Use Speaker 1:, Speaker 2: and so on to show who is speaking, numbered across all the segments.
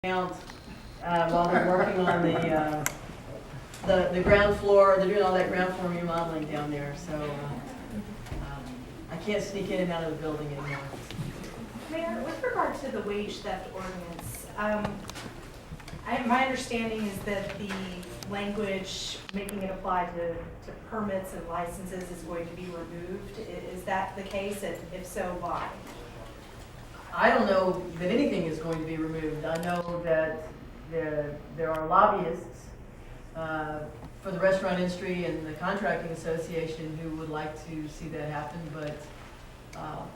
Speaker 1: out while they're working on the ground floor. They're doing all that ground floor remodeling down there, so I can't sneak in and out of the building anymore.
Speaker 2: Mayor, with regard to the wage theft ordinance, my understanding is that the language making it apply to permits and licenses is going to be removed. Is that the case? And if so, why?
Speaker 1: I don't know that anything is going to be removed. I know that there are lobbyists for the restaurant industry and the contracting association who would like to see that happen, but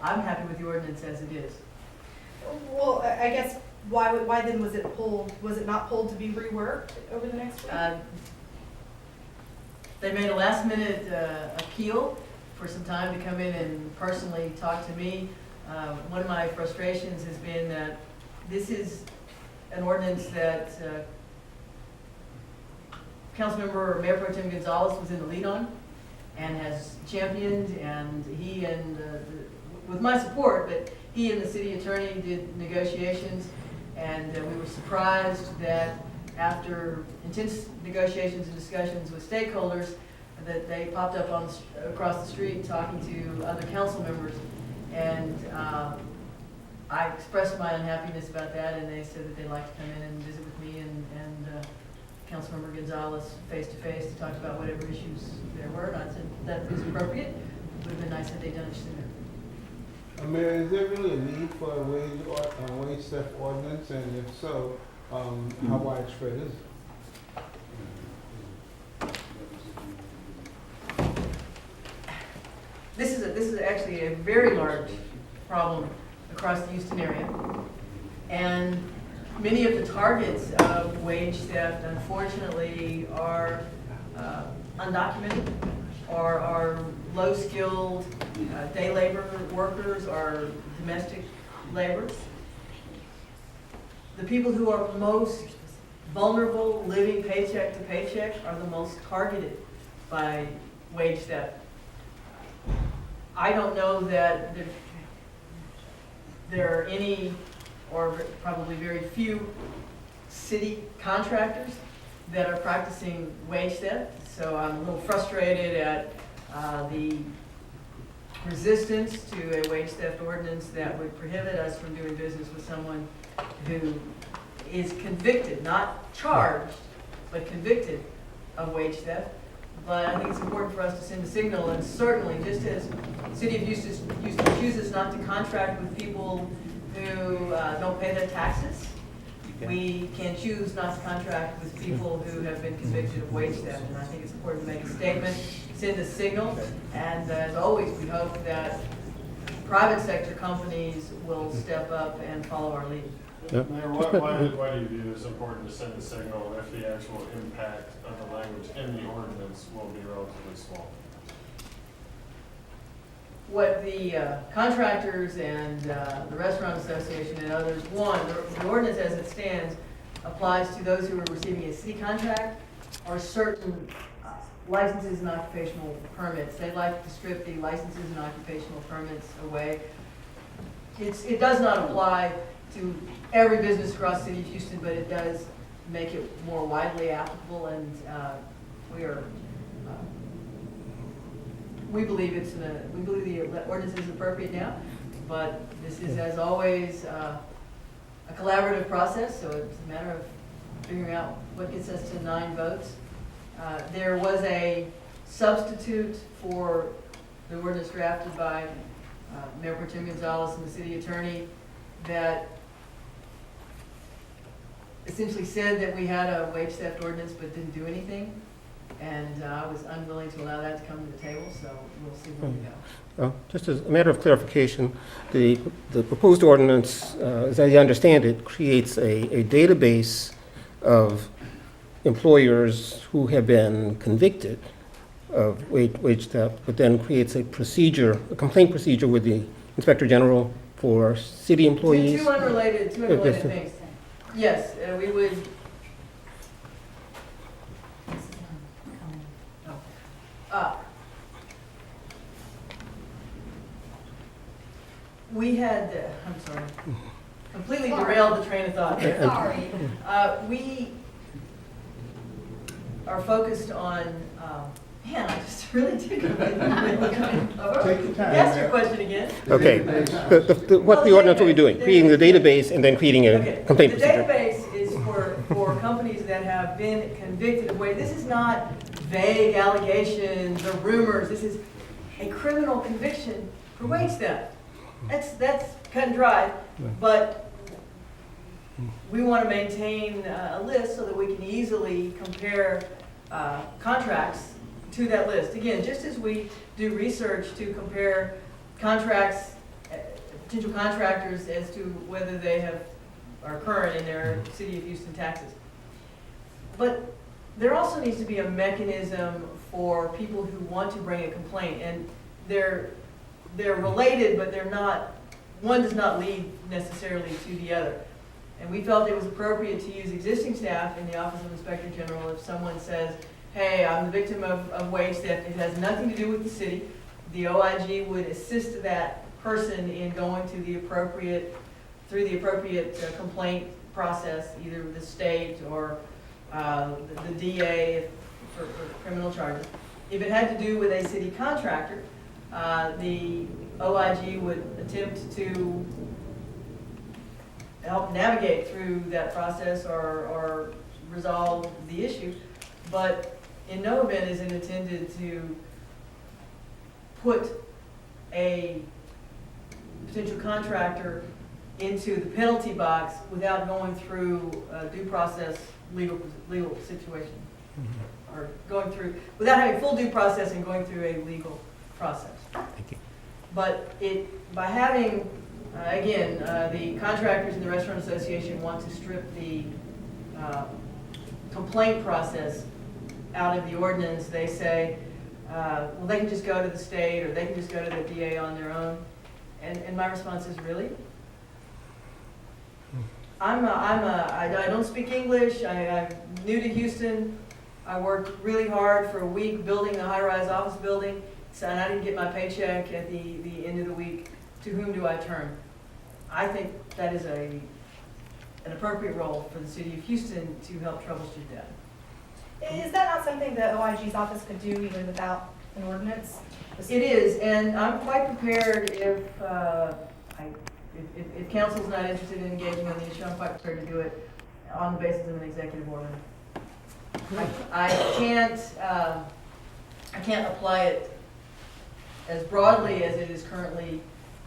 Speaker 1: I'm happy with the ordinance as it is.
Speaker 2: Well, I guess why then was it pulled? Was it not pulled to be reworked over the next week?
Speaker 1: They made a last-minute appeal for some time to come in and personally talk to me. One of my frustrations has been that this is an ordinance that Councilmember Mayor Pro Tem Gonzalez was in the lead on and has championed, and he and, with my support, but he and the city attorney did negotiations, and we were surprised that after intense negotiations and discussions with stakeholders, that they popped up on across the street talking to other council members. And I expressed my unhappiness about that, and they said that they'd like to come in and visit with me and Councilmember Gonzalez face-to-face to talk about whatever issues there were. And I said that was appropriate. It would have been nice if they'd done it sooner.
Speaker 3: Mayor, is there really a need for a wage theft ordinance, and if so, how widespread is it?
Speaker 1: This is actually a very large problem across the Houston area, and many of the targets of wage theft, unfortunately, are undocumented or are low-skilled day labor workers or domestic laborers. The people who are most vulnerable, living paycheck to paycheck, are the most targeted by wage theft. I don't know that there are any, or probably very few, city contractors that are practicing wage theft. So I'm a little frustrated at the resistance to a wage theft ordinance that would prohibit us from doing business with someone who is convicted, not charged, but convicted of wage theft. But I think it's important for us to send a signal, and certainly, just as the city of Houston chooses not to contract with people who don't pay their taxes, we can choose not to contract with people who have been convicted of wage theft. And I think it's important to make a statement, send a signal, and as always, we hope that private sector companies will step up and follow our lead.
Speaker 4: Yeah. Mayor, why do you view this important to send a signal if the actual impact of the language in the ordinance will be relatively small?
Speaker 1: What the contractors and the restaurant association and others want, the ordinance as it stands applies to those who are receiving a city contract or certain licenses and occupational permits. They'd like to strip the licenses and occupational permits away. It does not apply to every business across the city of Houston, but it does make it more widely applicable, and we believe the ordinance is appropriate now, but this is, as always, a collaborative process, so it's a matter of figuring out what gets us to 9 votes. There was a substitute for the ordinance drafted by Mayor Pro Tem Gonzalez and the city attorney that essentially said that we had a wage theft ordinance but didn't do anything. And I was unwilling to allow that to come to the table, so we'll see where we go.
Speaker 5: Just as a matter of clarification, the proposed ordinance, as I understand it, creates a database of employers who have been convicted of wage theft, but then creates a complaint procedure with the Inspector General for city employees.
Speaker 1: Two unrelated things. Yes, we would. We had, I'm sorry. completely derailed the train of thought.
Speaker 6: Sorry.
Speaker 1: We are focused on, man, I just really did.
Speaker 3: Take your time,
Speaker 1: Ask your
Speaker 3: man.
Speaker 1: question again.
Speaker 5: Okay, what the ordinance will be doing, creating the database and then creating
Speaker 1: Okay,
Speaker 5: a complaint
Speaker 1: the
Speaker 5: procedure.
Speaker 1: database is for companies that have been convicted of waste. This is not vague allegations or rumors. This is a criminal conviction for wage theft. That's cut and dry, but we want to maintain a list so that we can easily compare contracts to that list. Again, just as we do research to compare contracts, potential contractors as to whether they are current in their City of Houston taxes. But there also needs to be a mechanism for people who want to bring a complaint, and they're related, but they're not, one does not lead necessarily to the other. And we felt it was appropriate to use existing staff in the Office of Inspector General if someone says, hey, I'm the victim of wage theft, it has nothing to do with the city. The OIG would assist that person in going to the appropriate, through the appropriate complaint process, either the state or the DA for criminal charges. If it had to do with a city contractor, the OIG would attempt to help navigate through that process or resolve the issue, but in no event is it intended to put a potential contractor into the penalty box without going through a due process legal situation. Or going through, without having full due process and going through a legal process.
Speaker 5: Thank you.
Speaker 1: But by having, again, the contractors in the Restaurant Association want to strip the complaint process out of the ordinance. They say, well, they can just go to the state or they can just go to the DA on their own. And my response is, really? I don't speak English. I'm new to Houston. I worked really hard for a week building a high-rise office building, and I didn't get my paycheck at the end of the week. To whom do I turn? I think that is an appropriate role for the City of Houston to help troubleshoot that.
Speaker 2: Is that not something the OIG's office could do even without an ordinance?
Speaker 1: It is, and I'm quite prepared if council's not interested in engaging on the issue, I'm quite prepared to do it on the basis of an executive order. I can't apply it as broadly as it is currently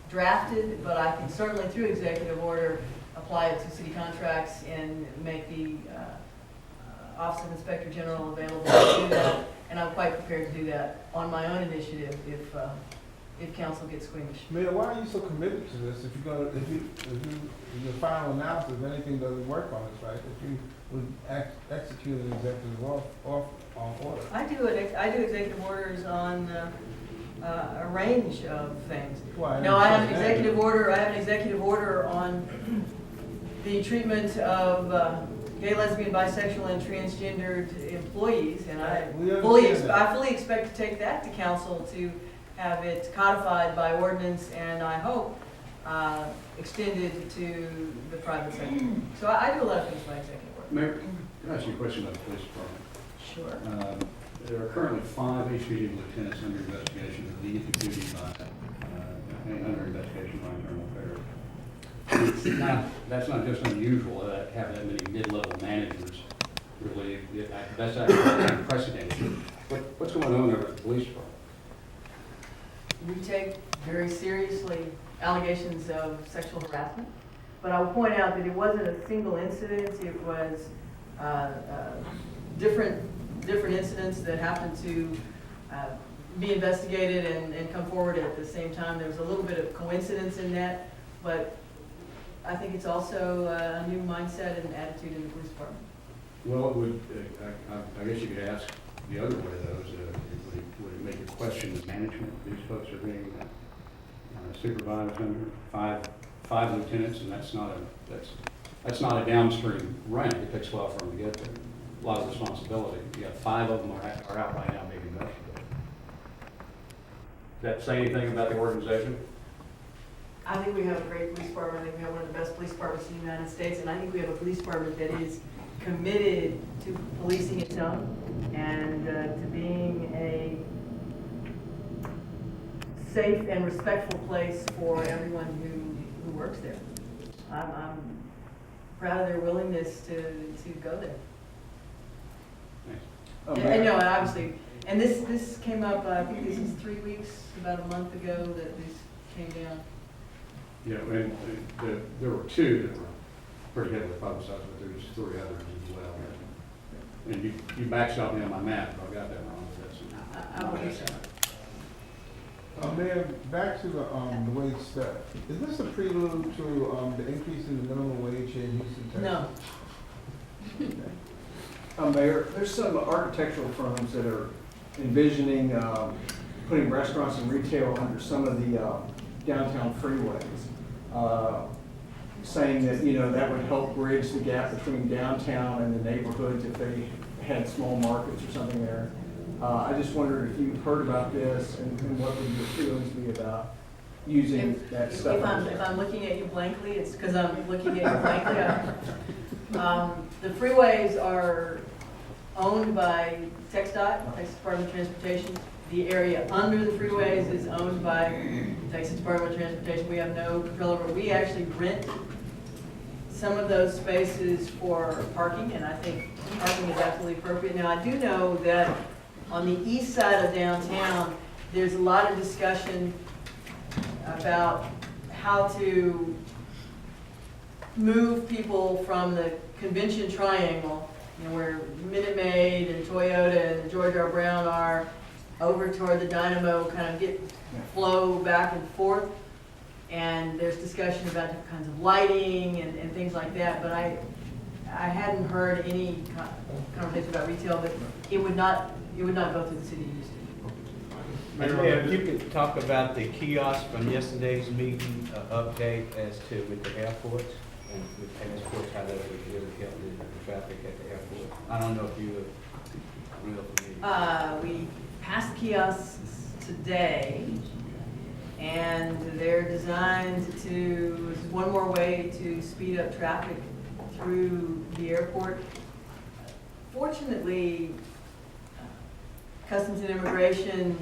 Speaker 1: drafted, but I can certainly, through executive order, apply it to city contracts and make the Office of Inspector General available to do that. And I'm quite prepared to do that on my own initiative if council gets squeamish.
Speaker 3: Mayor, why are you so committed to this? If in your final analysis, if anything doesn't work on this, right? If you would execute an executive order.
Speaker 1: I do executive orders on a range of things.
Speaker 3: Why?
Speaker 1: No, I have an executive order on the treatment of gay, lesbian, bisexual, and transgendered employees, and I fully expect to take that to council to have it codified by ordinance, and I hope extended to the private sector. So I do a lot of things by executive order.
Speaker 7: Mayor, can I ask you a question about the police department?
Speaker 1: Sure.
Speaker 7: There are currently 5 HPD lieutenants under investigation that leave the duty under investigation by internal affairs. That's not just unusual that having that many mid-level managers really, that's actually unprecedented. What's going on over at the police department?
Speaker 1: We take very seriously allegations of sexual harassment, but I will point out that it wasn't a single incident. It was different incidents that happened to be investigated and come forward at the same time. There was a little bit of coincidence in that, but I think it's also a new mindset and attitude in the police department.
Speaker 7: Well, it would, I guess you could ask the other way, though, would it make you question the management these folks are being supervised under? 5 lieutenants, and that's not a downstream rank. It takes a while for them to get there. A lot of responsibility. You have 5 of them are out right now being investigated. Does that say anything about the organization?
Speaker 1: I think we have a great police department. I think we have one of the best police departments in the United States, and I think we have a police department that is committed to policing its own and to being a safe and respectful place for everyone who works there. I'm proud of their willingness to go there. And no, and obviously, and this came up, I think this is 3 weeks, about a month ago that this came down.
Speaker 7: Yeah, and there were two that were pretty heavily publicized, but there's 3 others as well. And you backstopped me on my map, if I got that wrong, but that's.
Speaker 1: I believe so.
Speaker 3: Mayor, back to the wage step. Is this a prelude to the increase in the minimum wage here in Houston, Texas?
Speaker 1: No.
Speaker 6: Mayor, there's some architectural firms that are envisioning putting restaurants and retail under some of the downtown freeways, saying that, you know, that would help bridge the gap between downtown and the neighborhoods if they had small markets or something there. I just wondered if you've heard about this and what would your feelings be about using that stuff?
Speaker 1: If I'm looking at you blankly, it's because I'm looking at you blankly. The freeways are owned by TxDOT, Texas Department of Transportation. The area under the freeways is owned by Texas Department of Transportation. We have no control over it. We actually rent some of those spaces for parking, and I think parking is absolutely appropriate. Now, I do know that on the east side of downtown, there's a lot of discussion about how to move people from the convention triangle, you know, where Minute Maid and Toyota and George R. Brown are, over toward the Dynamo, kind of get flow back and forth. And there's discussion about different kinds of lighting and things like that, but I hadn't heard any conversation about retail, but it would not go through the city of Houston.
Speaker 8: Mayor, if you could talk about the kiosk from yesterday's meeting, update as to with the airports and with transports, how that would really help the traffic at the airport. I don't know if you are real familiar.
Speaker 1: We passed kiosks today, and they're designed to, this is one more way to speed up traffic through the airport. Fortunately, Customs and Immigration,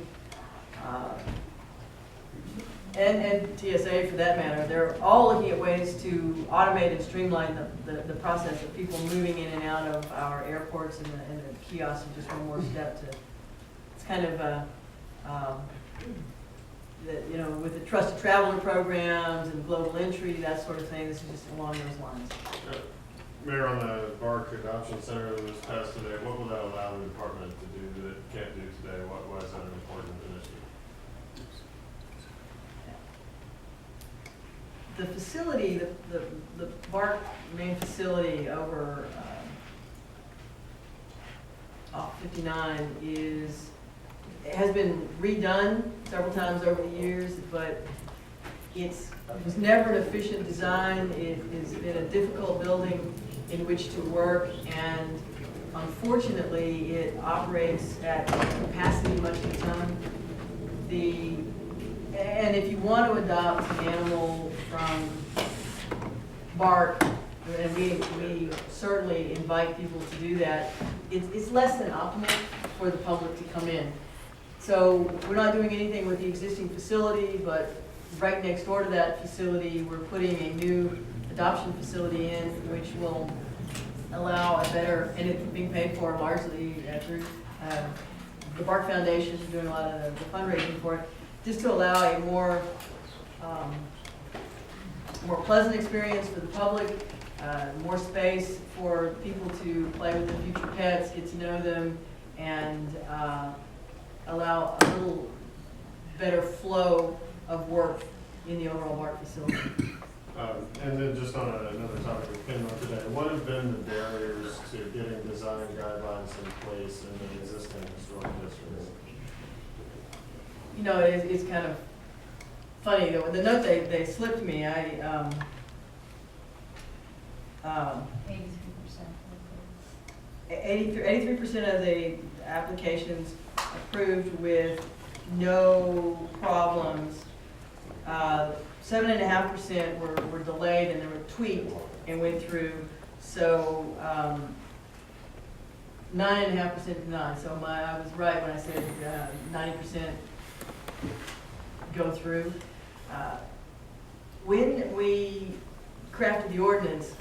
Speaker 1: and TSA for that matter, they're all looking at ways to automate and streamline the process of people moving in and out of our airports, and the kiosks are just one more step to, it's kind of you know, with the trusted traveler programs and global entry, that sort of thing, this is just along those lines.
Speaker 4: Mayor, on the BARC Adoption Center that was passed today, what will that allow the department to do that it can't do today? Why is that an important initiative?
Speaker 1: The facility, the BARC main facility over off 59 has been redone several times over the years, but it was never an efficient design. It has been a difficult building in which to work, and unfortunately it operates at capacity much of the time. And if you want to adopt an animal from BARC, and we certainly invite people to do that, it's less than optimal for the public to come in. So we're not doing anything with the existing facility, but right next door to that facility, we're putting a new adoption facility in, which will allow a better, and it's being paid for largely through the BARC Foundation is doing a lot of the fundraising for it, just to allow a more pleasant experience for the public, more space for people to play with their future pets, get to know them, and allow a little better flow of work in the overall BARC facility.
Speaker 4: And then just on another topic that came up today, what have been the barriers to getting design guidelines in place in the existing historic districts?
Speaker 1: You know, it's kind of funny, the note they slipped me, 83% of the applications approved with no problems. 7.5% were delayed and they were tweaked and went through. So 9.5% denied. So I was right when I said 90% go through. When we crafted the ordinance,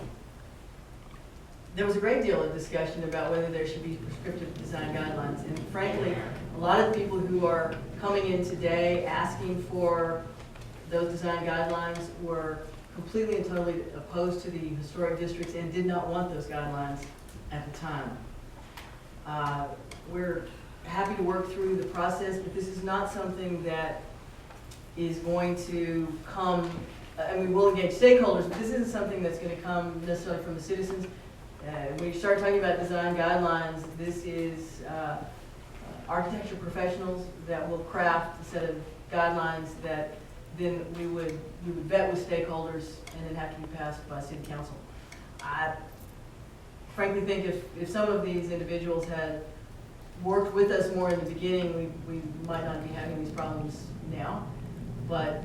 Speaker 1: there was a great deal of discussion about whether there should be prescriptive design guidelines. And frankly, a lot of the people who are coming in today asking for those design guidelines were completely and totally opposed to the historic districts and did not want those guidelines at the time. We're happy to work through the process, but this is not something that is going to come, and we will engage stakeholders, but this isn't something that's going to come necessarily from the citizens. When you start talking about design guidelines, this is architecture professionals that will craft a set of guidelines that then we would vet with stakeholders and then have to be passed by city council. I frankly think if some of these individuals had worked with us more in the beginning, we might not be having these problems now. But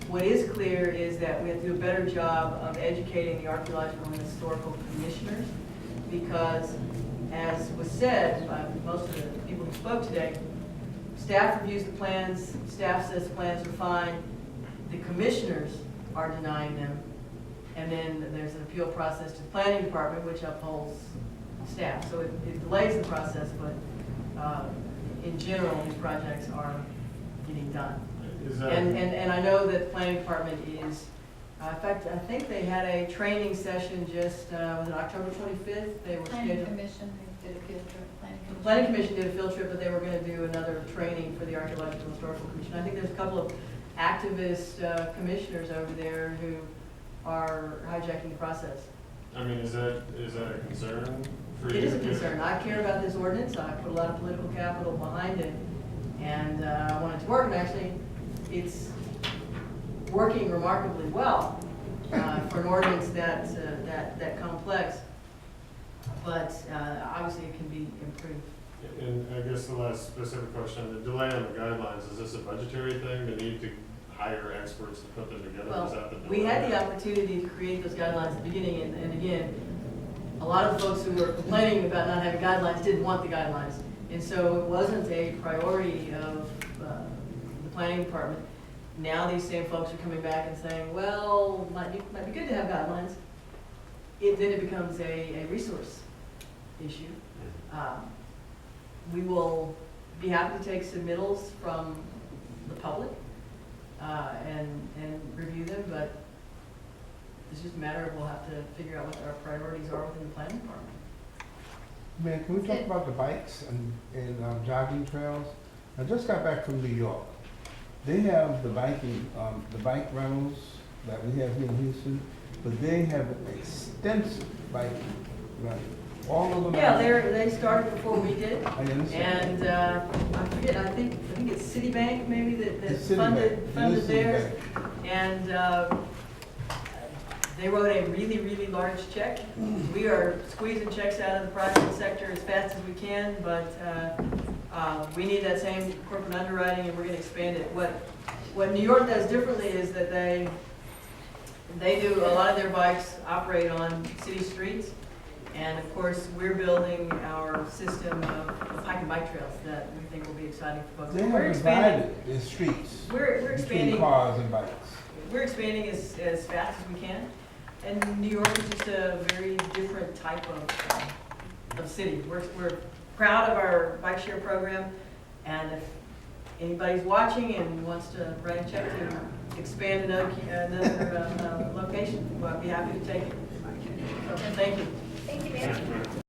Speaker 1: what is clear is that we have to do a better job of educating the archaeological and historical commissioners, because as was said by most of the people who spoke today, staff reviews the plans, staff says the plans are fine, the commissioners are denying them, and then there's an appeal process to the planning department, which upholds staff. So it delays the process, but in general, these projects are getting done. And I know that the planning department is, in fact, I think they had a training session just, was it October 25th? They were
Speaker 9: Planning
Speaker 1: scheduled.
Speaker 9: Commission, they did a field trip.
Speaker 1: The Planning Commission did a field trip, but they were going to do another training for the Archaeological and Historical Commission. I think there's a couple of activist commissioners over there who are hijacking the process.
Speaker 4: I mean, is that a concern for you?
Speaker 1: It is a concern. I care about this ordinance. I put a lot of political capital behind it, and I want it to work. And actually, it's working remarkably well for an ordinance that complex. But obviously, it can be improved.
Speaker 4: And I guess the last specific question, the delay on the guidelines, is this a budgetary thing? The need to hire experts to put them together? Is that the
Speaker 1: Well,
Speaker 4: delay?
Speaker 1: we had the opportunity to create those guidelines at the beginning, and again, a lot of the folks who were complaining about not having guidelines didn't want the guidelines. And so it wasn't a priority of the planning department. Now these same folks are coming back and saying, well, might be good to have guidelines. Then it becomes a resource issue. We will be happy to take submittals from the public and review them, but it's just a matter of we'll have to figure out what our priorities are within the planning department.
Speaker 3: Man, can we talk about the bikes and jogging trails? I just got back from New York. They have the bike rentals that we have here in Houston, but they have extensive bike rentals. All of them.
Speaker 1: Yeah, they started before we did.
Speaker 3: I understand.
Speaker 1: And I forget, I think it's Citibank maybe that
Speaker 3: It's
Speaker 1: funded
Speaker 3: Citibank. It is
Speaker 1: theirs.
Speaker 3: Citibank.
Speaker 1: And they wrote a really, really large check. We are squeezing checks out of the private sector as fast as we can, but we need that same corporate underwriting, and we're going to expand it. What New York does differently is that they do a lot of their bikes operate on city streets. And of course, we're building our system of hike and bike trails that we think will be exciting for folks.
Speaker 3: They
Speaker 1: We're
Speaker 3: have
Speaker 1: expanding.
Speaker 3: divided the streets
Speaker 1: We're
Speaker 3: between
Speaker 1: expanding.
Speaker 3: cars and bikes.
Speaker 1: We're expanding as fast as we can. And New York is just a very different type of city. We're proud of our bike share program. And if anybody's watching and wants to write a check to expand another location, well, I'd be happy to take it. So, thank you.
Speaker 9: Thank you, Mayor.